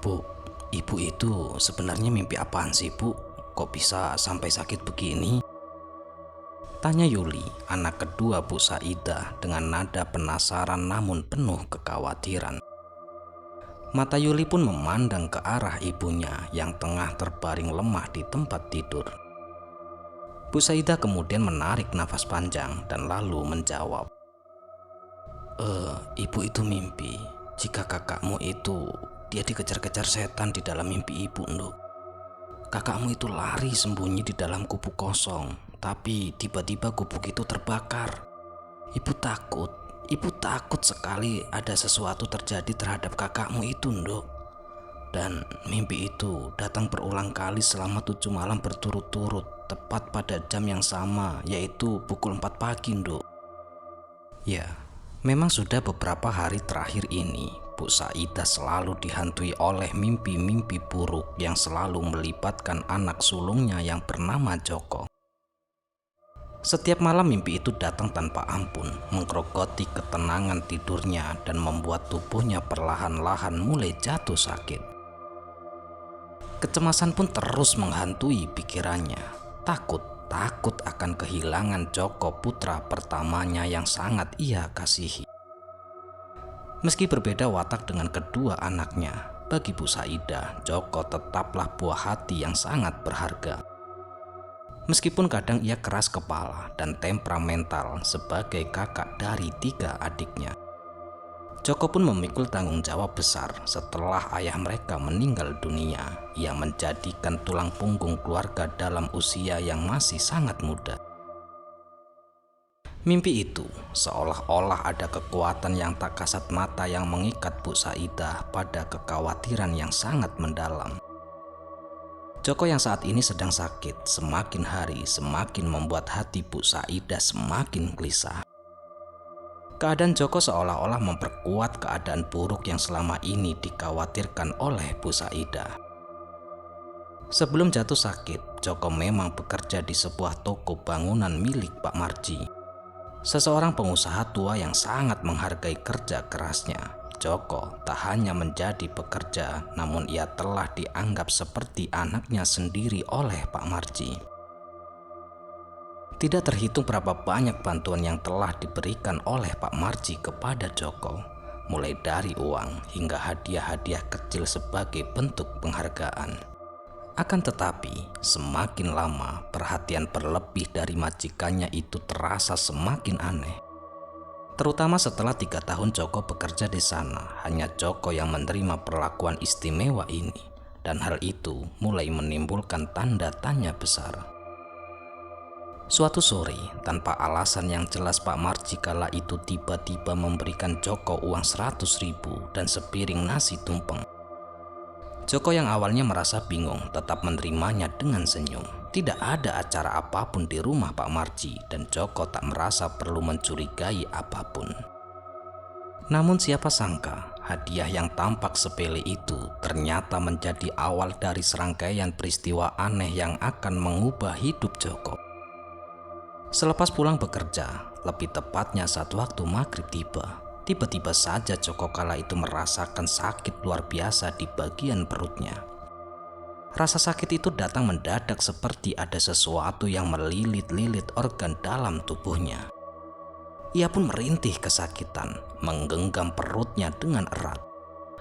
Bu, ibu itu sebenarnya mimpi apaan sih, Bu? Kok bisa sampai sakit begini? Tanya Yuli, anak kedua Bu Saidah dengan nada penasaran namun penuh kekhawatiran. Mata Yuli pun memandang ke arah ibunya yang tengah terbaring lemah di tempat tidur. Bu Saidah kemudian menarik nafas panjang dan lalu menjawab, Ibu itu mimpi jika kakakmu itu dia dikejar-kejar setan di dalam mimpi ibu, Nduk. Kakakmu itu lari sembunyi di dalam gubuk kosong, tapi tiba-tiba gubuk itu terbakar. Ibu takut sekali ada sesuatu terjadi terhadap kakakmu itu, Nduk. Dan mimpi itu datang berulang kali selama 7 malam berturut-turut, tepat pada jam yang sama, yaitu pukul 4 pagi, Nduk. Ya, memang sudah beberapa hari terakhir ini, Bu Saidah selalu dihantui oleh mimpi-mimpi buruk yang selalu melibatkan anak sulungnya yang bernama Joko. Setiap malam mimpi itu datang tanpa ampun, menggerogoti ketenangan tidurnya dan membuat tubuhnya perlahan-lahan mulai jatuh sakit. Kecemasan pun terus menghantui pikirannya. Takut akan kehilangan Joko, putra pertamanya yang sangat ia kasihi. Meski berbeda watak dengan kedua anaknya, bagi Bu Saidah, Joko tetaplah buah hati yang sangat berharga. Meskipun kadang ia keras kepala dan temperamental sebagai kakak dari 3 adiknya, Joko pun memikul tanggung jawab besar setelah ayah mereka meninggal dunia. Ia menjadikan tulang punggung keluarga dalam usia yang masih sangat muda. Mimpi itu seolah-olah ada kekuatan yang tak kasat mata yang mengikat Bu Saidah pada kekhawatiran yang sangat mendalam. Joko yang saat ini sedang sakit, semakin hari semakin membuat hati Bu Saidah semakin gelisah. Keadaan Joko seolah-olah memperkuat keadaan buruk yang selama ini dikhawatirkan oleh Bu Saidah. Sebelum jatuh sakit, Joko memang bekerja di sebuah toko bangunan milik Pak Marji, seseorang pengusaha tua yang sangat menghargai kerja kerasnya. Joko tak hanya menjadi pekerja, namun ia telah dianggap seperti anaknya sendiri oleh Pak Marji. Tidak terhitung berapa banyak bantuan yang telah diberikan oleh Pak Marji kepada Joko, mulai dari uang hingga hadiah-hadiah kecil sebagai bentuk penghargaan. Akan tetapi, semakin lama perhatian berlebih dari majikannya itu terasa semakin aneh. Terutama setelah 3 tahun Joko bekerja di sana, hanya Joko yang menerima perlakuan istimewa ini, dan hal itu mulai menimbulkan tanda tanya besar. Suatu sore, tanpa alasan yang jelas, Pak Marji kala itu tiba-tiba memberikan Joko uang 100.000 dan sepiring nasi tumpeng. Joko yang awalnya merasa bingung tetap menerimanya dengan senyum. Tidak ada acara apapun di rumah Pak Marji dan Joko tak merasa perlu mencurigai apapun. Namun siapa sangka, hadiah yang tampak sepele itu ternyata menjadi awal dari serangkaian peristiwa aneh yang akan mengubah hidup Joko. Selepas pulang bekerja, lebih tepatnya saat waktu maghrib tiba-tiba saja Joko kala itu merasakan sakit luar biasa di bagian perutnya. Rasa sakit itu datang mendadak seperti ada sesuatu yang melilit-lilit organ dalam tubuhnya. Ia pun merintih kesakitan, menggenggam perutnya dengan erat.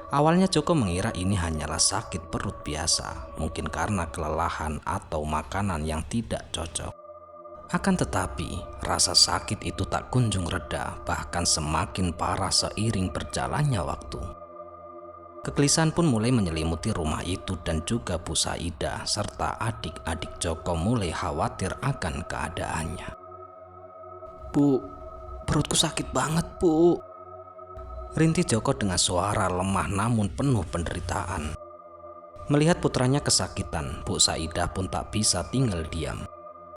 Awalnya Joko mengira ini hanyalah sakit perut biasa, mungkin karena kelelahan atau makanan yang tidak cocok. Akan tetapi, rasa sakit itu tak kunjung reda, bahkan semakin parah seiring berjalannya waktu. Kegelisahan pun mulai menyelimuti rumah itu dan juga Bu Saidah serta adik-adik Joko mulai khawatir akan keadaannya. Bu, perutku sakit banget, Bu. Rintih Joko dengan suara lemah namun penuh penderitaan. Melihat putranya kesakitan, Bu Saidah pun tak bisa tinggal diam.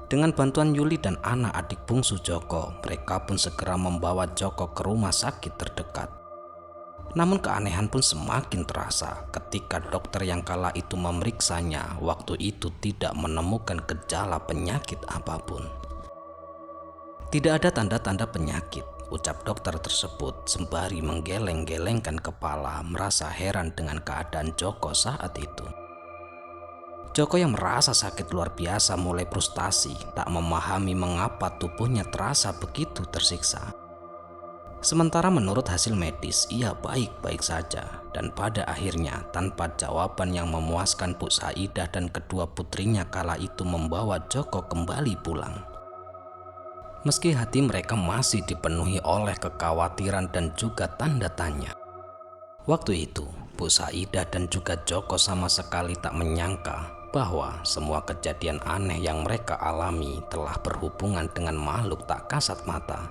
Dengan bantuan Yuli dan anak adik bungsu Joko, mereka pun segera membawa Joko ke rumah sakit terdekat. Namun keanehan pun semakin terasa ketika dokter yang kala itu memeriksanya waktu itu tidak menemukan gejala penyakit apapun. Tidak ada tanda-tanda penyakit, ucap dokter tersebut sembari menggeleng-gelengkan kepala, merasa heran dengan keadaan Joko saat itu. Joko yang merasa sakit luar biasa mulai frustasi, tak memahami mengapa tubuhnya terasa begitu tersiksa. Sementara menurut hasil medis ia baik-baik saja, dan pada akhirnya tanpa jawaban yang memuaskan, Bu Saidah dan kedua putrinya kala itu membawa Joko kembali pulang. Meski hati mereka masih dipenuhi oleh kekhawatiran dan juga tanda tanya. Waktu itu Bu Saidah dan juga Joko sama sekali tak menyangka bahwa semua kejadian aneh yang mereka alami telah berhubungan dengan makhluk tak kasat mata.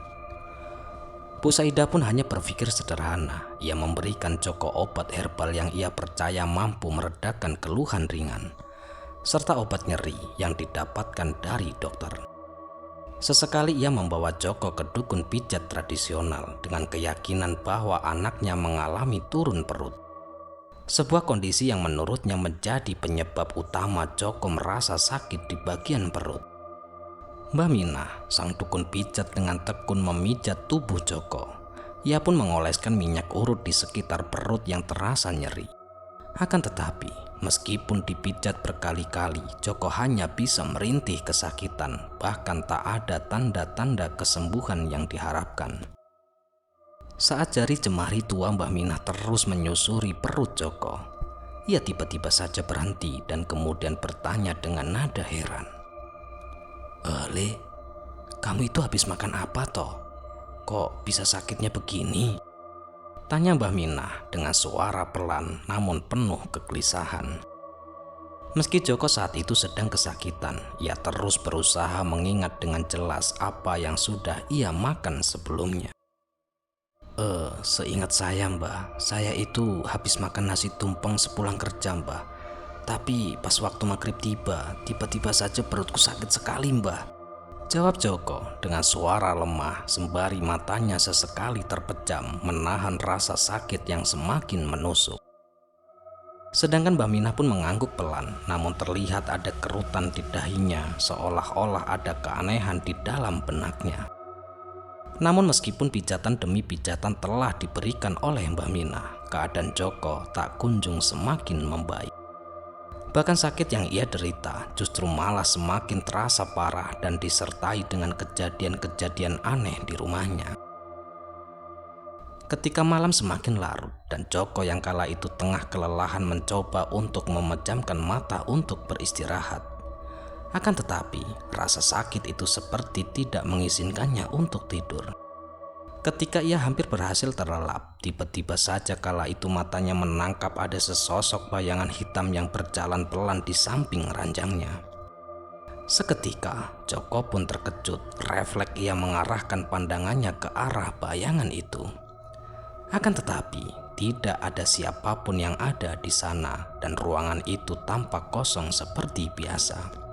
Bu Saidah pun hanya berpikir sederhana. Ia memberikan Joko obat herbal yang ia percaya mampu meredakan keluhan ringan, serta obat nyeri yang didapatkan dari dokter. Sesekali ia membawa Joko ke dukun pijat tradisional dengan keyakinan bahwa anaknya mengalami turun perut. Sebuah kondisi yang menurutnya menjadi penyebab utama Joko merasa sakit di bagian perut. Mbah Minah, sang dukun pijat, dengan tekun memijat tubuh Joko. Ia pun mengoleskan minyak urut di sekitar perut yang terasa nyeri. Akan tetapi, meskipun dipijat berkali-kali, Joko hanya bisa merintih kesakitan, bahkan tak ada tanda-tanda kesembuhan yang diharapkan. Saat jari jemari tua Mbah Minah terus menyusuri perut Joko, ia tiba-tiba saja berhenti dan kemudian bertanya dengan nada heran. Le, kamu itu habis makan apa toh? Kok bisa sakitnya begini?" tanya Mbah Minah dengan suara pelan namun penuh kegelisahan. Meski Joko saat itu sedang kesakitan, ia terus berusaha mengingat dengan jelas apa yang sudah ia makan sebelumnya. Seingat saya Mbah, saya itu habis makan nasi tumpeng sepulang kerja Mbah. Tapi pas waktu maghrib tiba-tiba saja perutku sakit sekali Mbah, jawab Joko dengan suara lemah sembari matanya sesekali terpejam menahan rasa sakit yang semakin menusuk. Sedangkan Mbah Minah pun mengangguk pelan, namun terlihat ada kerutan di dahinya seolah-olah ada keanehan di dalam benaknya. Namun meskipun pijatan demi pijatan telah diberikan oleh Mbah Minah, keadaan Joko tak kunjung semakin membaik. Bahkan sakit yang ia derita justru malah semakin terasa parah dan disertai dengan kejadian-kejadian aneh di rumahnya. Ketika malam semakin larut dan Joko yang kala itu tengah kelelahan mencoba untuk memejamkan mata untuk beristirahat, akan tetapi rasa sakit itu seperti tidak mengizinkannya untuk tidur. Ketika ia hampir berhasil terlelap, tiba-tiba saja kala itu matanya menangkap ada sesosok bayangan hitam yang berjalan pelan di samping ranjangnya. Seketika, Joko pun terkejut. Refleks ia mengarahkan pandangannya ke arah bayangan itu. Akan tetapi, tidak ada siapapun yang ada di sana dan ruangan itu tampak kosong seperti biasa.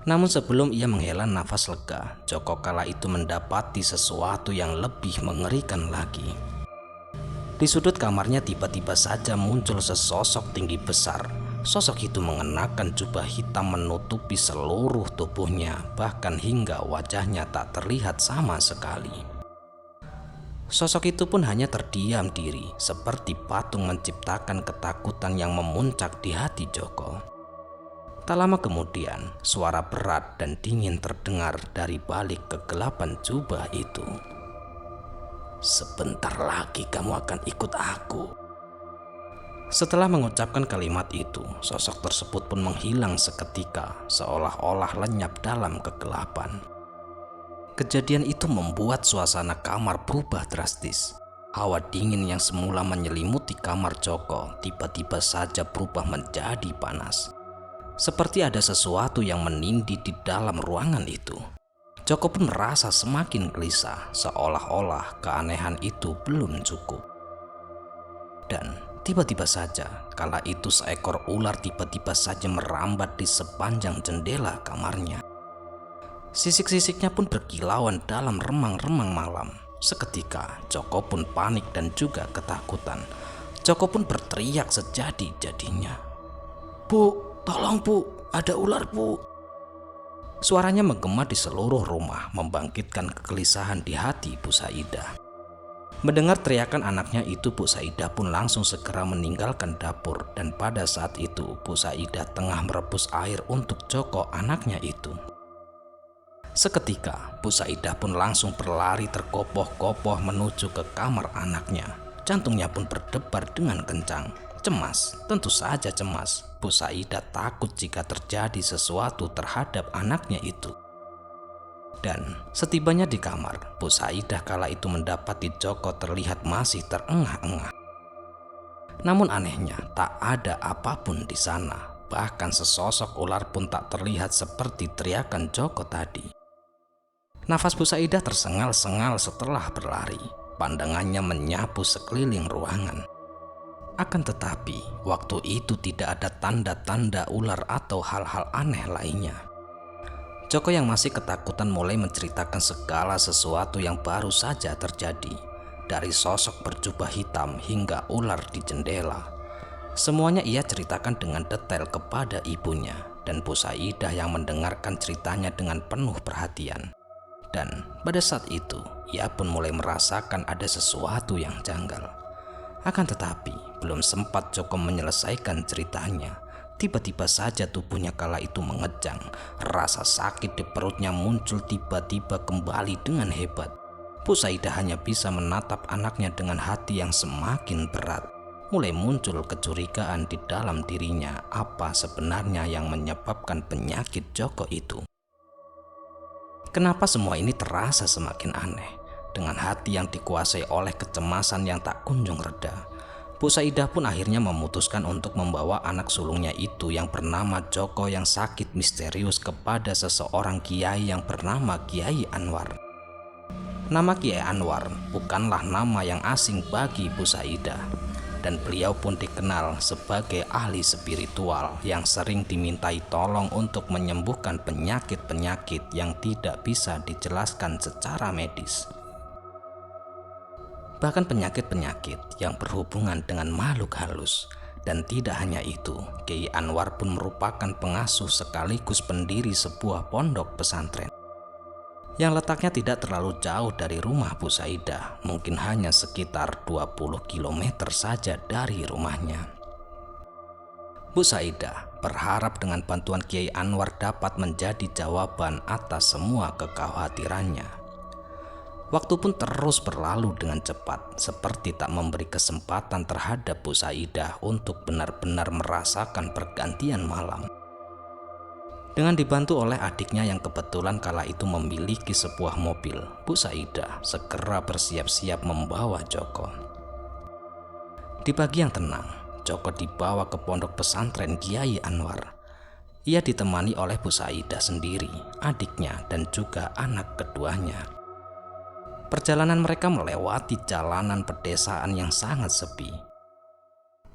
Namun sebelum ia menghela nafas lega, Joko kala itu mendapati sesuatu yang lebih mengerikan lagi. Di sudut kamarnya tiba-tiba saja muncul sesosok tinggi besar. Sosok itu mengenakan jubah hitam menutupi seluruh tubuhnya, bahkan hingga wajahnya tak terlihat sama sekali. Sosok itu pun hanya terdiam diri, seperti patung menciptakan ketakutan yang memuncak di hati Joko. Tak lama kemudian, suara berat dan dingin terdengar dari balik kegelapan jubah itu. "Sebentar lagi kamu akan ikut aku." Setelah mengucapkan kalimat itu, sosok tersebut pun menghilang seketika, seolah-olah lenyap dalam kegelapan. Kejadian itu membuat suasana kamar berubah drastis. Hawa dingin yang semula menyelimuti kamar Joko tiba-tiba saja berubah menjadi panas. Seperti ada sesuatu yang menindih di dalam ruangan itu. Joko pun merasa semakin gelisah, seolah-olah keanehan itu belum cukup. Dan tiba-tiba saja, kala itu seekor ular tiba-tiba saja merambat di sepanjang jendela kamarnya. Sisik-sisiknya pun berkilauan dalam remang-remang malam. Seketika, Joko pun panik dan juga ketakutan. Joko pun berteriak sejadi-jadinya, "Bu, tolong Bu, ada ular Bu." Suaranya menggema di seluruh rumah, membangkitkan kegelisahan di hati Bu Saidah. Mendengar teriakan anaknya itu, Bu Saidah pun langsung segera meninggalkan dapur, dan pada saat itu Bu Saidah tengah merebus air untuk Joko, anaknya itu. Seketika Bu Saidah pun langsung berlari terkopoh-kopoh menuju ke kamar anaknya. Jantungnya pun berdebar dengan kencang. Cemas, tentu saja cemas. Bu Saidah takut jika terjadi sesuatu terhadap anaknya itu. Dan setibanya di kamar, Bu Saidah kala itu mendapati Joko terlihat masih terengah-engah. Namun anehnya, tak ada apapun di sana. Bahkan sesosok ular pun tak terlihat seperti teriakan Joko tadi. Nafas Bu Saidah tersengal-sengal setelah berlari. Pandangannya menyapu sekeliling ruangan. Akan tetapi, waktu itu tidak ada tanda-tanda ular atau hal-hal aneh lainnya. Joko yang masih ketakutan mulai menceritakan segala sesuatu yang baru saja terjadi. Dari sosok berjubah hitam hingga ular di jendela. Semuanya ia ceritakan dengan detail kepada ibunya, dan Bu Saidah yang mendengarkan ceritanya dengan penuh perhatian. Dan pada saat itu, ia pun mulai merasakan ada sesuatu yang janggal. Akan tetapi, belum sempat Joko menyelesaikan ceritanya, tiba-tiba saja tubuhnya kala itu mengejang. Rasa sakit di perutnya muncul tiba-tiba kembali dengan hebat. Bu Saidah hanya bisa menatap anaknya dengan hati yang semakin berat. Mulai muncul kecurigaan di dalam dirinya, apa sebenarnya yang menyebabkan penyakit Joko itu. Kenapa semua ini terasa semakin aneh? Dengan hati yang dikuasai oleh kecemasan yang tak kunjung reda, Bu Saidah pun akhirnya memutuskan untuk membawa anak sulungnya itu yang bernama Joko yang sakit misterius kepada seseorang kiai yang bernama Kiai Anwar. Nama Kiai Anwar bukanlah nama yang asing bagi Bu Saidah, dan beliau pun dikenal sebagai ahli spiritual yang sering dimintai tolong untuk menyembuhkan penyakit-penyakit yang tidak bisa dijelaskan secara medis. Bahkan penyakit-penyakit yang berhubungan dengan makhluk halus. Dan tidak hanya itu, Kiai Anwar pun merupakan pengasuh sekaligus pendiri sebuah pondok pesantren yang letaknya tidak terlalu jauh dari rumah Bu Saidah, mungkin hanya sekitar 20 km saja dari rumahnya. Bu Saidah berharap dengan bantuan Kiai Anwar dapat menjadi jawaban atas semua kekhawatirannya. Waktu pun terus berlalu dengan cepat, seperti tak memberi kesempatan terhadap Bu Saidah untuk benar-benar merasakan pergantian malam. Dengan dibantu oleh adiknya yang kebetulan kala itu memiliki sebuah mobil, Bu Saidah segera bersiap-siap membawa Joko. Di pagi yang tenang, Joko dibawa ke pondok pesantren Kiai Anwar. Ia ditemani oleh Bu Saidah sendiri, adiknya, dan juga anak keduanya. Perjalanan mereka melewati jalanan pedesaan yang sangat sepi.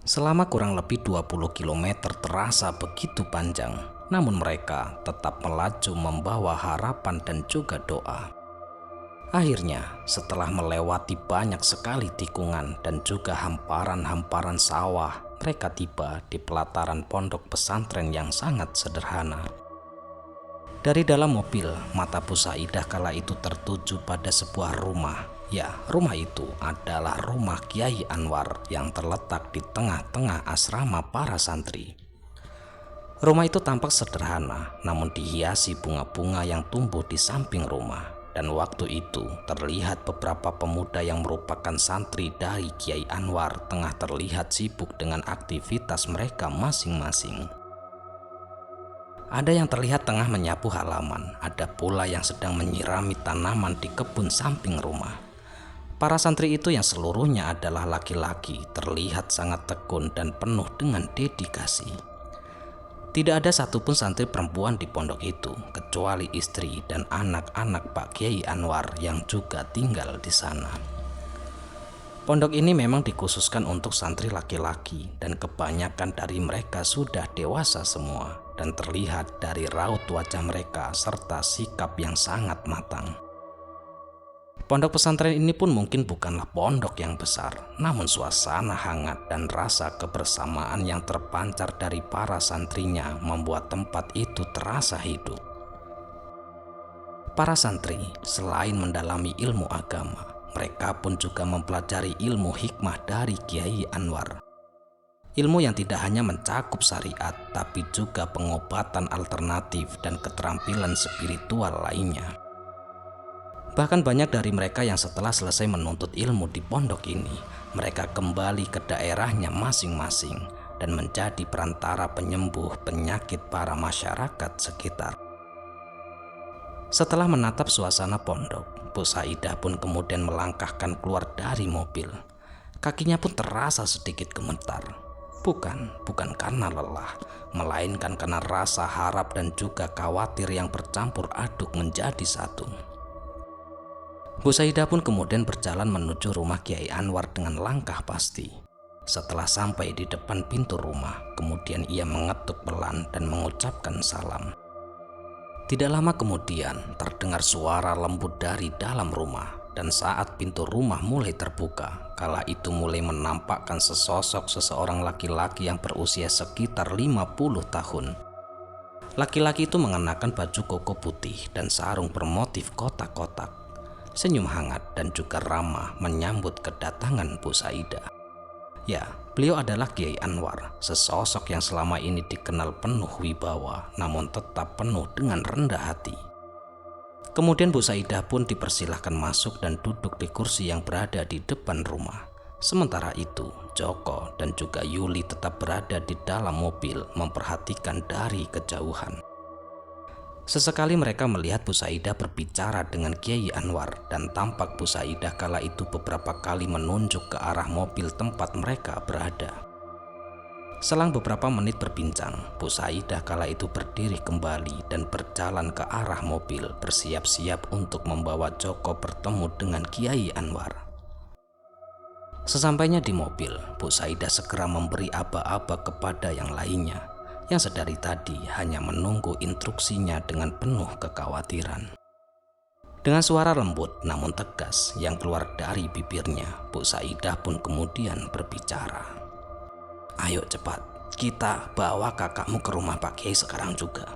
Selama kurang lebih 20 km terasa begitu panjang, namun mereka tetap melaju membawa harapan dan juga doa. Akhirnya, setelah melewati banyak sekali tikungan dan juga hamparan-hamparan sawah, mereka tiba di pelataran pondok pesantren yang sangat sederhana. Dari dalam mobil, mata Bu Saidah kala itu tertuju pada sebuah rumah. Ya, rumah itu adalah rumah Kiai Anwar yang terletak di tengah-tengah asrama para santri. Rumah itu tampak sederhana, namun dihiasi bunga-bunga yang tumbuh di samping rumah. Dan waktu itu terlihat beberapa pemuda yang merupakan santri dari Kiai Anwar tengah terlihat sibuk dengan aktivitas mereka masing-masing. Ada yang terlihat tengah menyapu halaman, ada pula yang sedang menyirami tanaman di kebun samping rumah. Para santri itu yang seluruhnya adalah laki-laki terlihat sangat tekun dan penuh dengan dedikasi. Tidak ada satupun santri perempuan di pondok itu, kecuali istri dan anak-anak Pak Kiai Anwar yang juga tinggal di sana. Pondok ini memang dikhususkan untuk santri laki-laki dan kebanyakan dari mereka sudah dewasa semua. Dan terlihat dari raut wajah mereka serta sikap yang sangat matang. Pondok pesantren ini pun mungkin bukanlah pondok yang besar, namun suasana hangat dan rasa kebersamaan yang terpancar dari para santrinya membuat tempat itu terasa hidup. Para santri selain mendalami ilmu agama, mereka pun juga mempelajari ilmu hikmah dari Kiai Anwar. Ilmu yang tidak hanya mencakup syariat, tapi juga pengobatan alternatif dan keterampilan spiritual lainnya. Bahkan banyak dari mereka yang setelah selesai menuntut ilmu di pondok ini, mereka kembali ke daerahnya masing-masing dan menjadi perantara penyembuh penyakit para masyarakat sekitar. Setelah menatap suasana pondok, Bu Saidah pun kemudian melangkahkan keluar dari mobil. Kakinya pun terasa sedikit gemetar. Bukan karena lelah, melainkan karena rasa harap dan juga khawatir yang bercampur aduk menjadi satu. Bu Saidah pun kemudian berjalan menuju rumah Kiai Anwar dengan langkah pasti. Setelah sampai di depan pintu rumah, kemudian ia mengetuk pelan dan mengucapkan salam. Tidak lama kemudian terdengar suara lembut dari dalam rumah, dan saat pintu rumah mulai terbuka, kala itu mulai menampakkan sesosok seseorang laki-laki yang berusia sekitar 50 tahun. Laki-laki itu mengenakan baju koko putih dan sarung bermotif kotak-kotak. Senyum hangat dan juga ramah menyambut kedatangan Bu Saidah. Ya, beliau adalah Kiai Anwar, sesosok yang selama ini dikenal penuh wibawa, namun tetap penuh dengan rendah hati. Kemudian Bu Saidah pun dipersilahkan masuk dan duduk di kursi yang berada di depan rumah. Sementara itu, Joko dan juga Yuli tetap berada di dalam mobil memperhatikan dari kejauhan. Sesekali mereka melihat Bu Saidah berbicara dengan Kiai Anwar, dan tampak Bu Saidah kala itu beberapa kali menunjuk ke arah mobil tempat mereka berada. Selang beberapa menit berbincang, Bu Saidah kala itu berdiri kembali dan berjalan ke arah mobil, bersiap-siap untuk membawa Joko bertemu dengan Kiai Anwar. Sesampainya di mobil, Bu Saidah segera memberi aba-aba kepada yang lainnya, yang sedari tadi hanya menunggu instruksinya dengan penuh kekhawatiran. Dengan suara lembut namun tegas yang keluar dari bibirnya, Bu Saidah pun kemudian berbicara. "Ayo cepat, kita bawa kakakmu ke rumah Pak Kiai sekarang juga."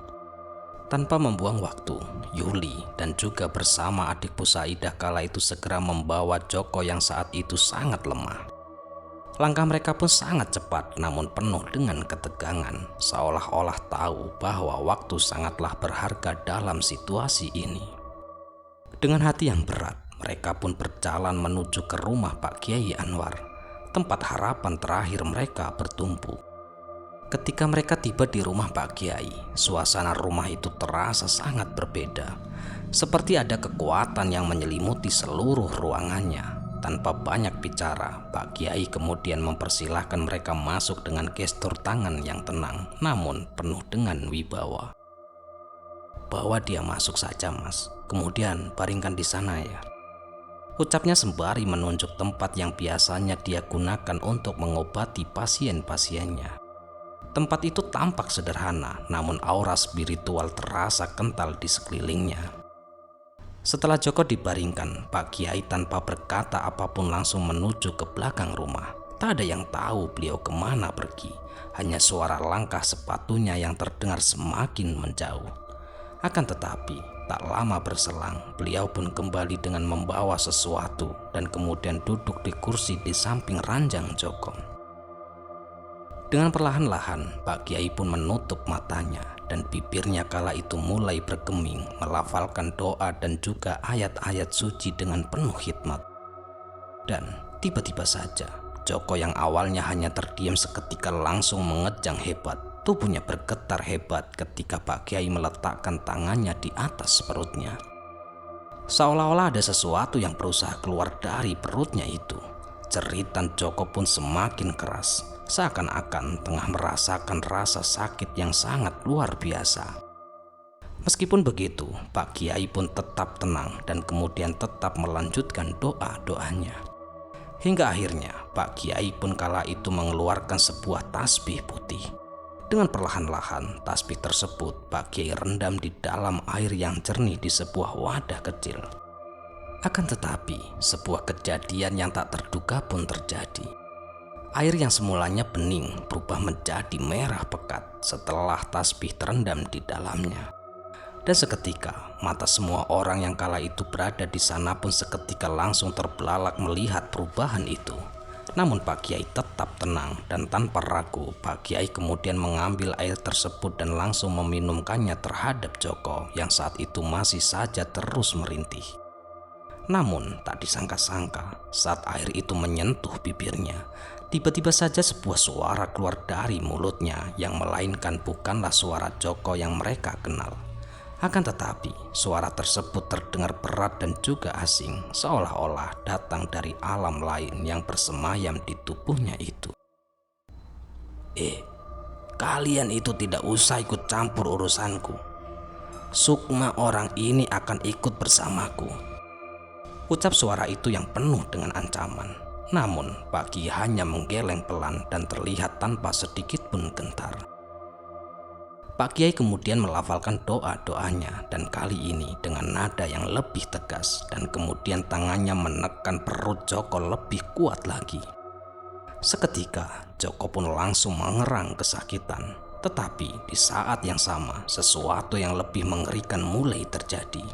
Tanpa membuang waktu, Yuli dan juga bersama adik Bu Saidah kala itu segera membawa Joko yang saat itu sangat lemah. Langkah mereka pun sangat cepat namun penuh dengan ketegangan, seolah-olah tahu bahwa waktu sangatlah berharga dalam situasi ini. Dengan hati yang berat, mereka pun berjalan menuju ke rumah Pak Kiai Anwar, tempat harapan terakhir mereka bertumpu. Ketika mereka tiba di rumah Pak Kiai, suasana rumah itu terasa sangat berbeda, seperti ada kekuatan yang menyelimuti seluruh ruangannya. Tanpa banyak bicara, Pak Kiai kemudian mempersilahkan mereka masuk dengan gestur tangan yang tenang, namun penuh dengan wibawa. "Bawa dia masuk saja, Mas. Kemudian baringkan di sana ya," ucapnya sembari menunjuk tempat yang biasanya dia gunakan untuk mengobati pasien-pasiennya. Tempat itu tampak sederhana, namun aura spiritual terasa kental di sekelilingnya. Setelah Joko dibaringkan, Pak Kiai tanpa berkata apapun langsung menuju ke belakang rumah. Tak ada yang tahu beliau kemana pergi, hanya suara langkah sepatunya yang terdengar semakin menjauh. Akan tetapi, tak lama berselang, beliau pun kembali dengan membawa sesuatu dan kemudian duduk di kursi di samping ranjang Joko. Dengan perlahan-lahan, Pak Kiai pun menutup matanya dan bibirnya kala itu mulai bergeming melafalkan doa dan juga ayat-ayat suci dengan penuh hikmat. Dan tiba-tiba saja, Joko yang awalnya hanya terdiam seketika langsung mengejang hebat. Tubuhnya bergetar hebat ketika Pak Kiai meletakkan tangannya di atas perutnya. Seolah-olah ada sesuatu yang berusaha keluar dari perutnya itu. Jeritan Joko pun semakin keras, seakan-akan tengah merasakan rasa sakit yang sangat luar biasa. Meskipun begitu, Pak Kiai pun tetap tenang dan kemudian tetap melanjutkan doa-doanya. Hingga akhirnya Pak Kiai pun kala itu mengeluarkan sebuah tasbih putih. Dengan perlahan-lahan tasbih tersebut Pak Kiai rendam di dalam air yang jernih di sebuah wadah kecil. Akan tetapi, sebuah kejadian yang tak terduga pun terjadi. Air yang semulanya bening berubah menjadi merah pekat setelah tasbih terendam di dalamnya. Dan seketika mata semua orang yang kala itu berada di sana pun seketika langsung terbelalak melihat perubahan itu. Namun Pak Kiai tetap tenang dan tanpa ragu Pak Kiai kemudian mengambil air tersebut dan langsung meminumkannya terhadap Joko yang saat itu masih saja terus merintih. Namun tak disangka-sangka saat air itu menyentuh bibirnya, tiba-tiba saja sebuah suara keluar dari mulutnya yang melainkan bukanlah suara Joko yang mereka kenal. Akan tetapi suara tersebut terdengar berat dan juga asing, seolah-olah datang dari alam lain yang bersemayam di tubuhnya itu. Kalian itu tidak usah ikut campur urusanku. Sukma orang ini akan ikut bersamaku. Ucap suara itu yang penuh dengan ancaman. Namun Pak Kiai hanya menggeleng pelan dan terlihat tanpa sedikit pun gentar. Pak Kiai kemudian melafalkan doa-doanya dan kali ini dengan nada yang lebih tegas dan kemudian tangannya menekan perut Joko lebih kuat lagi. Seketika Joko pun langsung mengerang kesakitan, tetapi di saat yang sama sesuatu yang lebih mengerikan mulai terjadi.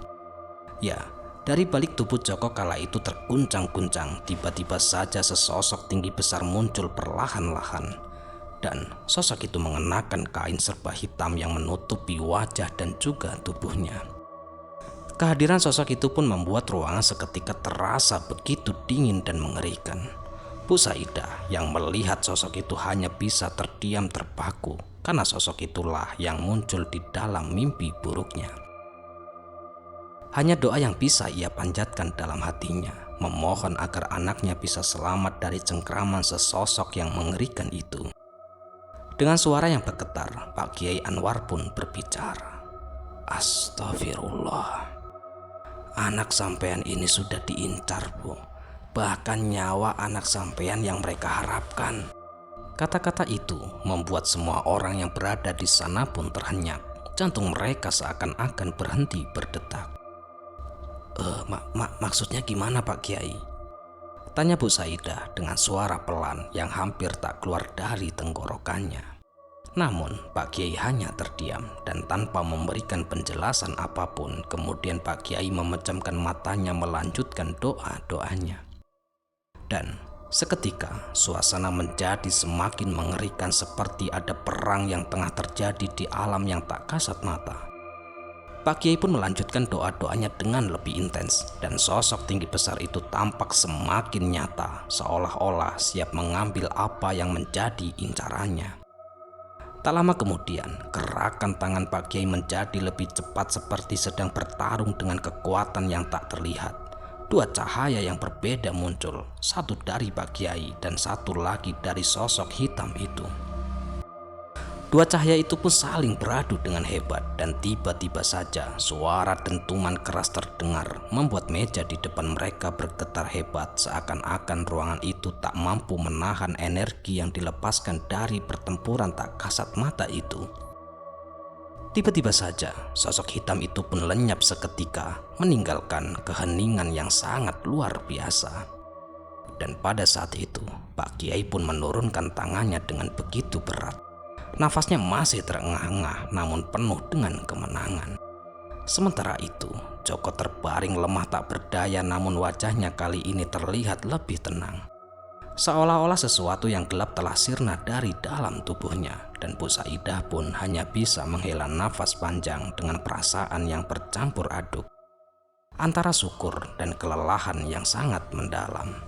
Ya, dari balik tubuh Joko kala itu terguncang-guncang, tiba-tiba saja sesosok tinggi besar muncul perlahan-lahan. Dan sosok itu mengenakan kain serba hitam yang menutupi wajah dan juga tubuhnya. Kehadiran sosok itu pun membuat ruangan seketika terasa begitu dingin dan mengerikan. Bu Saidah yang melihat sosok itu hanya bisa terdiam terpaku karena sosok itulah yang muncul di dalam mimpi buruknya. Hanya doa yang bisa ia panjatkan dalam hatinya, memohon agar anaknya bisa selamat dari cengkraman sesosok yang mengerikan itu. Dengan suara yang bergetar, Pak Kiai Anwar pun berbicara. Astagfirullah. Anak sampean ini sudah diincar, Bu. Bahkan nyawa anak sampean yang mereka harapkan. Kata-kata itu membuat semua orang yang berada di sana pun terhenyak. Jantung mereka seakan-akan berhenti berdetak. Maksudnya gimana Pak Kiai? Tanya Bu Saidah dengan suara pelan yang hampir tak keluar dari tenggorokannya. Namun Pak Kiai hanya terdiam dan tanpa memberikan penjelasan apapun, kemudian Pak Kiai memejamkan matanya melanjutkan doa-doanya. Dan seketika suasana menjadi semakin mengerikan seperti ada perang yang tengah terjadi di alam yang tak kasat mata. Pak Kiai pun melanjutkan doa-doanya dengan lebih intens dan sosok tinggi besar itu tampak semakin nyata seolah-olah siap mengambil apa yang menjadi incarannya. Tak lama kemudian gerakan tangan Pak Kiai menjadi lebih cepat seperti sedang bertarung dengan kekuatan yang tak terlihat. Dua cahaya yang berbeda muncul, satu dari Pak Kiai dan satu lagi dari sosok hitam itu. Dua cahaya itu pun saling beradu dengan hebat dan tiba-tiba saja suara dentuman keras terdengar membuat meja di depan mereka bergetar hebat seakan-akan ruangan itu tak mampu menahan energi yang dilepaskan dari pertempuran tak kasat mata itu. Tiba-tiba saja sosok hitam itu pun lenyap seketika meninggalkan keheningan yang sangat luar biasa. Dan pada saat itu Pak Kiai pun menurunkan tangannya dengan begitu berat. Nafasnya masih terengah-engah namun penuh dengan kemenangan. Sementara itu Joko terbaring lemah tak berdaya namun wajahnya kali ini terlihat lebih tenang. Seolah-olah sesuatu yang gelap telah sirna dari dalam tubuhnya dan Bu Saidah pun hanya bisa menghela nafas panjang dengan perasaan yang bercampur aduk antara syukur dan kelelahan yang sangat mendalam.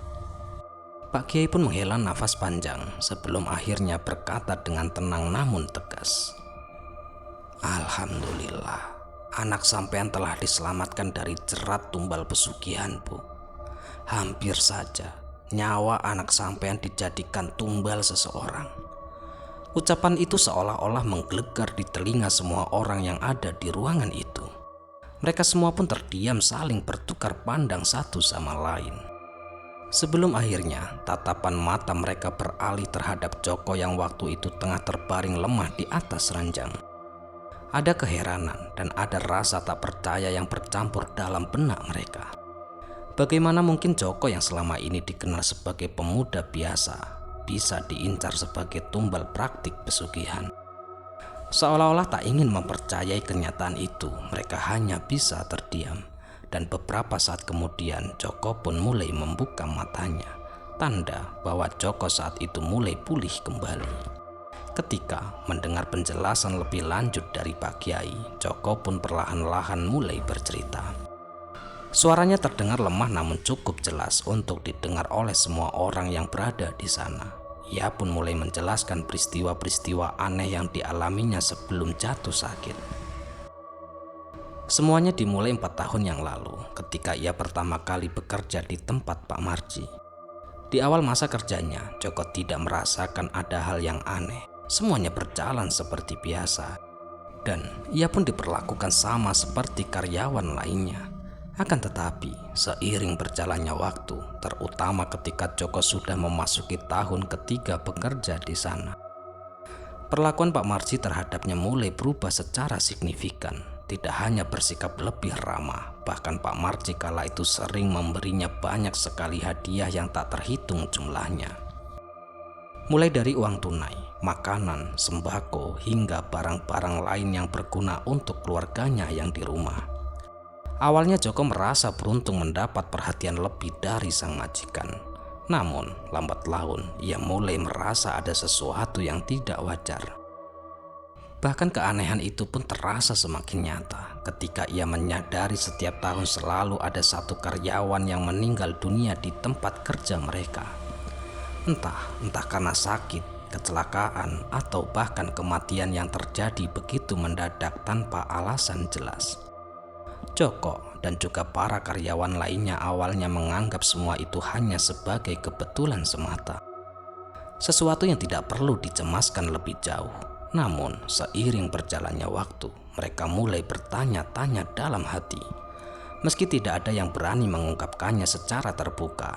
Pak Kiai pun menghela nafas panjang sebelum akhirnya berkata dengan tenang namun tegas. Alhamdulillah, anak sampean telah diselamatkan dari jerat tumbal pesugihan, Bu. Hampir saja nyawa anak sampean dijadikan tumbal seseorang. Ucapan itu seolah-olah menggelegar di telinga semua orang yang ada di ruangan itu. Mereka semua pun terdiam saling bertukar pandang satu sama lain. Sebelum akhirnya tatapan mata mereka beralih terhadap Joko yang waktu itu tengah terbaring lemah di atas ranjang. Ada keheranan dan ada rasa tak percaya yang bercampur dalam benak mereka. Bagaimana mungkin Joko yang selama ini dikenal sebagai pemuda biasa bisa diincar sebagai tumbal praktik pesugihan? Seolah-olah tak ingin mempercayai kenyataan itu, mereka hanya bisa terdiam. Dan beberapa saat kemudian Joko pun mulai membuka matanya, tanda bahwa Joko saat itu mulai pulih kembali. Ketika mendengar penjelasan lebih lanjut dari Pak Kiai, Joko pun perlahan-lahan mulai bercerita. Suaranya terdengar lemah namun cukup jelas untuk didengar oleh semua orang yang berada di sana. Ia pun mulai menjelaskan peristiwa-peristiwa aneh yang dialaminya sebelum jatuh sakit. Semuanya dimulai 4 tahun yang lalu ketika ia pertama kali bekerja di tempat Pak Marji. Di awal masa kerjanya, Joko tidak merasakan ada hal yang aneh. Semuanya berjalan seperti biasa. Dan ia pun diperlakukan sama seperti karyawan lainnya. Akan tetapi, seiring berjalannya waktu, terutama ketika Joko sudah memasuki tahun ketiga bekerja di sana, perlakuan Pak Marji terhadapnya mulai berubah secara signifikan. Tidak hanya bersikap lebih ramah, bahkan Pak Marji kala itu sering memberinya banyak sekali hadiah yang tak terhitung jumlahnya. Mulai dari uang tunai, makanan, sembako, hingga barang-barang lain yang berguna untuk keluarganya yang di rumah. Awalnya Joko merasa beruntung mendapat perhatian lebih dari sang majikan. Namun, lambat laun ia mulai merasa ada sesuatu yang tidak wajar. Bahkan keanehan itu pun terasa semakin nyata ketika ia menyadari setiap tahun selalu ada satu karyawan yang meninggal dunia di tempat kerja mereka. Entah karena sakit, kecelakaan, atau bahkan kematian yang terjadi begitu mendadak tanpa alasan jelas. Joko dan juga para karyawan lainnya awalnya menganggap semua itu hanya sebagai kebetulan semata. Sesuatu yang tidak perlu dicemaskan lebih jauh. Namun, seiring berjalannya waktu, mereka mulai bertanya-tanya dalam hati. Meski tidak ada yang berani mengungkapkannya secara terbuka,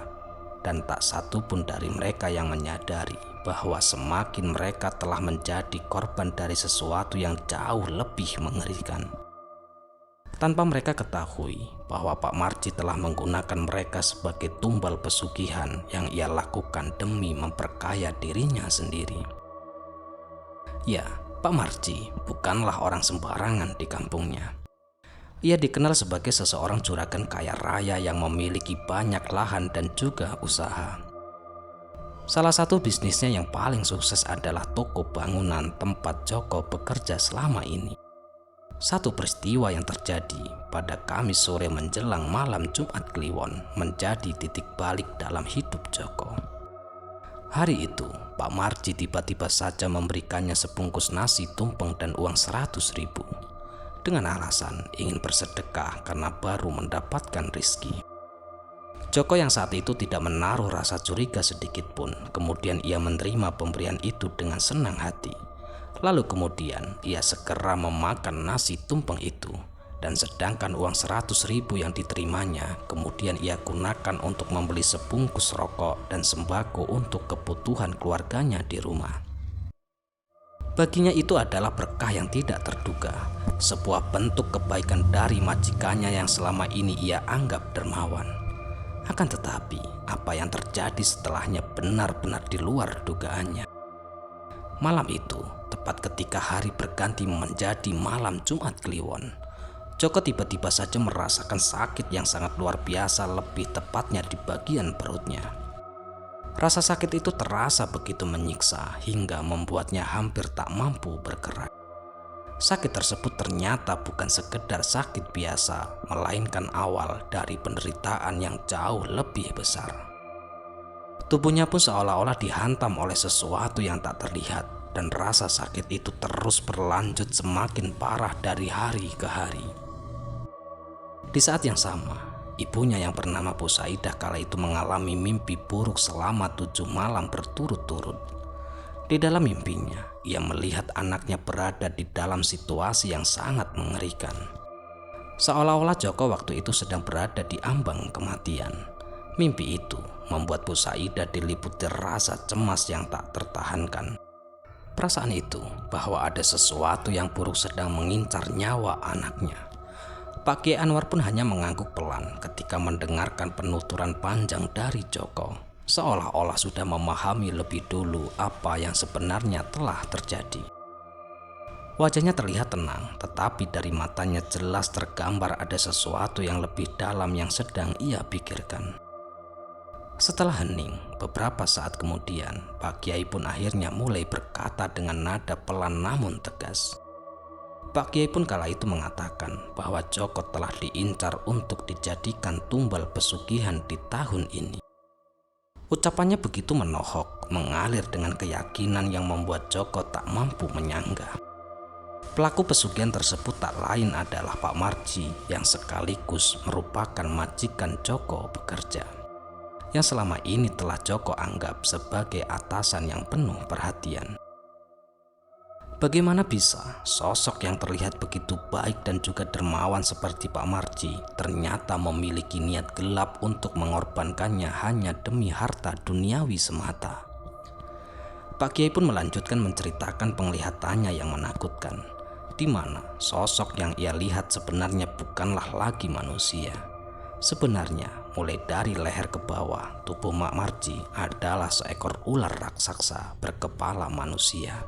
dan tak satu pun dari mereka yang menyadari bahwa semakin mereka telah menjadi korban dari sesuatu yang jauh lebih mengerikan. Tanpa mereka ketahui bahwa Pak Marji telah menggunakan mereka sebagai tumbal pesugihan yang ia lakukan demi memperkaya dirinya sendiri. Ya, Pak Marji bukanlah orang sembarangan di kampungnya. Ia dikenal sebagai seseorang juragan kaya raya yang memiliki banyak lahan dan juga usaha. Salah satu bisnisnya yang paling sukses adalah toko bangunan tempat Joko bekerja selama ini. Satu peristiwa yang terjadi pada Kamis sore menjelang malam Jumat Kliwon menjadi titik balik dalam hidup Joko. Hari itu, Pak Marji tiba-tiba saja memberikannya sebungkus nasi tumpeng dan uang 100.000 dengan alasan ingin bersedekah karena baru mendapatkan rezeki. Joko yang saat itu tidak menaruh rasa curiga sedikit pun, kemudian ia menerima pemberian itu dengan senang hati. Lalu kemudian ia segera memakan nasi tumpeng itu. Dan sedangkan uang 100.000 yang diterimanya kemudian ia gunakan untuk membeli sebungkus rokok dan sembako untuk kebutuhan keluarganya di rumah. Baginya itu adalah berkah yang tidak terduga, sebuah bentuk kebaikan dari majikannya yang selama ini ia anggap dermawan. Akan tetapi, apa yang terjadi setelahnya benar-benar di luar dugaannya. Malam itu, tepat ketika hari berganti menjadi malam Jumat Kliwon, Joko tiba-tiba saja merasakan sakit yang sangat luar biasa, lebih tepatnya di bagian perutnya. Rasa sakit itu terasa begitu menyiksa hingga membuatnya hampir tak mampu bergerak. Sakit tersebut ternyata bukan sekedar sakit biasa, melainkan awal dari penderitaan yang jauh lebih besar. Tubuhnya pun seolah-olah dihantam oleh sesuatu yang tak terlihat, dan rasa sakit itu terus berlanjut semakin parah dari hari ke hari. Di saat yang sama, ibunya yang bernama Bu Saidah kala itu mengalami mimpi buruk selama 7 malam berturut-turut. Di dalam mimpinya, ia melihat anaknya berada di dalam situasi yang sangat mengerikan. Seolah-olah Joko waktu itu sedang berada di ambang kematian. Mimpi itu membuat Bu Saidah diliputi rasa cemas yang tak tertahankan. Perasaan itu bahwa ada sesuatu yang buruk sedang mengincar nyawa anaknya. Pak Kiai Anwar pun hanya mengangguk pelan ketika mendengarkan penuturan panjang dari Joko, seolah-olah sudah memahami lebih dulu apa yang sebenarnya telah terjadi. Wajahnya terlihat tenang, tetapi dari matanya jelas tergambar ada sesuatu yang lebih dalam yang sedang ia pikirkan. Setelah hening, beberapa saat kemudian, Pak Kiai pun akhirnya mulai berkata dengan nada pelan namun tegas. Pak Kiai pun kala itu mengatakan bahwa Joko telah diincar untuk dijadikan tumbal pesugihan di tahun ini. Ucapannya begitu menohok, mengalir dengan keyakinan yang membuat Joko tak mampu menyanggah. Pelaku pesugihan tersebut tak lain adalah Pak Marji yang sekaligus merupakan majikan Joko bekerja, yang selama ini telah Joko anggap sebagai atasan yang penuh perhatian. Bagaimana bisa sosok yang terlihat begitu baik dan juga dermawan seperti Pak Marji ternyata memiliki niat gelap untuk mengorbankannya hanya demi harta duniawi semata? Pak Kiai pun melanjutkan menceritakan penglihatannya yang menakutkan, di mana sosok yang ia lihat sebenarnya bukanlah lagi manusia. Sebenarnya, mulai dari leher ke bawah, tubuh Pak Marji adalah seekor ular raksasa berkepala manusia.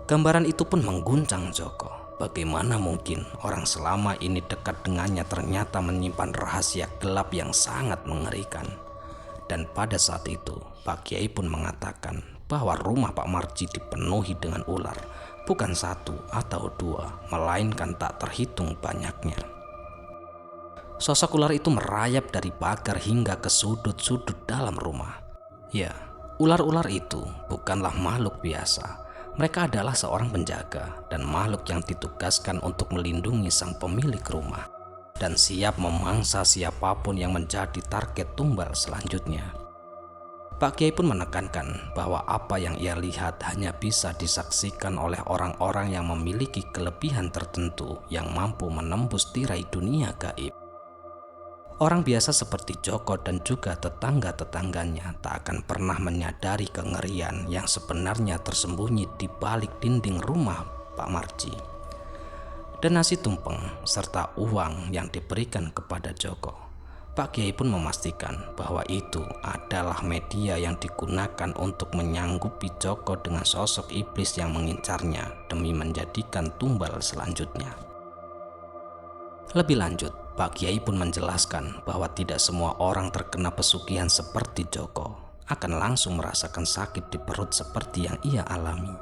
Gambaran itu pun mengguncang Joko. Bagaimana mungkin orang selama ini dekat dengannya ternyata menyimpan rahasia gelap yang sangat mengerikan. Dan pada saat itu, Pak Kiai pun mengatakan bahwa rumah Pak Marji dipenuhi dengan ular, bukan satu atau dua, melainkan tak terhitung banyaknya. Sosok ular itu merayap dari pagar hingga ke sudut-sudut dalam rumah. Ya, ular-ular itu bukanlah makhluk biasa. Mereka adalah seorang penjaga dan makhluk yang ditugaskan untuk melindungi sang pemilik rumah dan siap memangsa siapapun yang menjadi target tumbal selanjutnya. Pak Kiai pun menekankan bahwa apa yang ia lihat hanya bisa disaksikan oleh orang-orang yang memiliki kelebihan tertentu yang mampu menembus tirai dunia gaib. Orang biasa seperti Joko dan juga tetangga-tetangganya tak akan pernah menyadari kengerian yang sebenarnya tersembunyi di balik dinding rumah Pak Marji. Dan nasi tumpeng serta uang yang diberikan kepada Joko, Pak Kiai pun memastikan bahwa itu adalah media yang digunakan untuk menyanggupi Joko dengan sosok iblis yang mengincarnya demi menjadikan tumbal selanjutnya. Lebih lanjut, Pak Kiai pun menjelaskan bahwa tidak semua orang terkena pesugihan seperti Joko akan langsung merasakan sakit di perut seperti yang ia alami.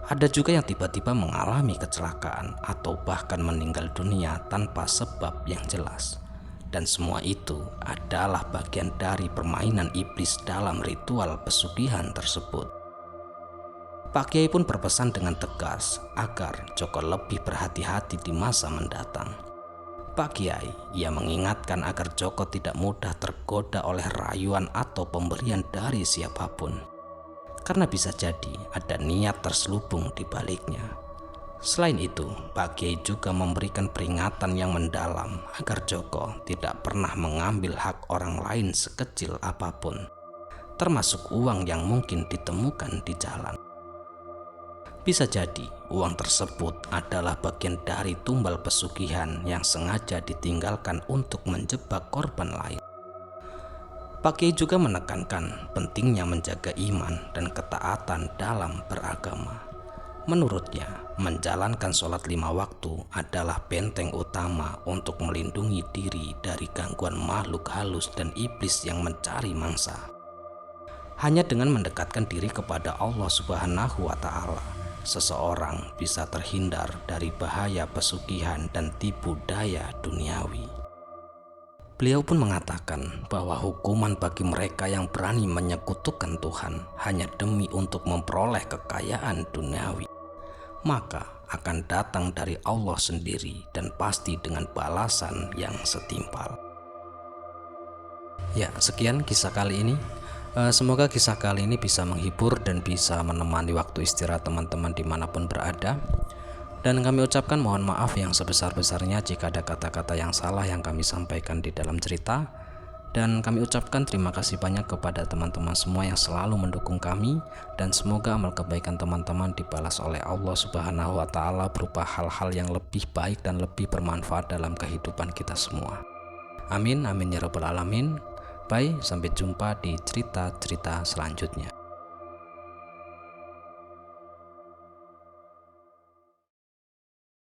Ada juga yang tiba-tiba mengalami kecelakaan atau bahkan meninggal dunia tanpa sebab yang jelas. Dan semua itu adalah bagian dari permainan iblis dalam ritual pesugihan tersebut. Pak Kiai pun berpesan dengan tegas agar Joko lebih berhati-hati di masa mendatang. Pak Kiai, ia mengingatkan agar Joko tidak mudah tergoda oleh rayuan atau pemberian dari siapapun, karena bisa jadi ada niat terselubung di baliknya. Selain itu, Pak Kiai juga memberikan peringatan yang mendalam agar Joko tidak pernah mengambil hak orang lain sekecil apapun, termasuk uang yang mungkin ditemukan di jalan. Bisa jadi uang tersebut adalah bagian dari tumbal pesugihan yang sengaja ditinggalkan untuk menjebak korban lain. Pak Kiai juga menekankan pentingnya menjaga iman dan ketaatan dalam beragama. Menurutnya, menjalankan sholat 5 waktu adalah benteng utama untuk melindungi diri dari gangguan makhluk halus dan iblis yang mencari mangsa. Hanya dengan mendekatkan diri kepada Allah Subhanahu wa Ta'ala, seseorang bisa terhindar dari bahaya pesugihan dan tipu daya duniawi. Beliau pun mengatakan bahwa hukuman bagi mereka yang berani menyekutukan Tuhan hanya demi untuk memperoleh kekayaan duniawi, maka akan datang dari Allah sendiri dan pasti dengan balasan yang setimpal. Ya, sekian kisah kali ini. Semoga kisah kali ini bisa menghibur dan bisa menemani waktu istirahat teman-teman dimanapun berada. Dan kami ucapkan mohon maaf yang sebesar-besarnya jika ada kata-kata yang salah yang kami sampaikan di dalam cerita. Dan kami ucapkan terima kasih banyak kepada teman-teman semua yang selalu mendukung kami. Dan semoga amal kebaikan teman-teman dibalas oleh Allah Subhanahu wa Ta'ala berupa hal-hal yang lebih baik dan lebih bermanfaat dalam kehidupan kita semua. Amin, amin ya rabbal alamin. Bye, sampai jumpa di cerita-cerita selanjutnya.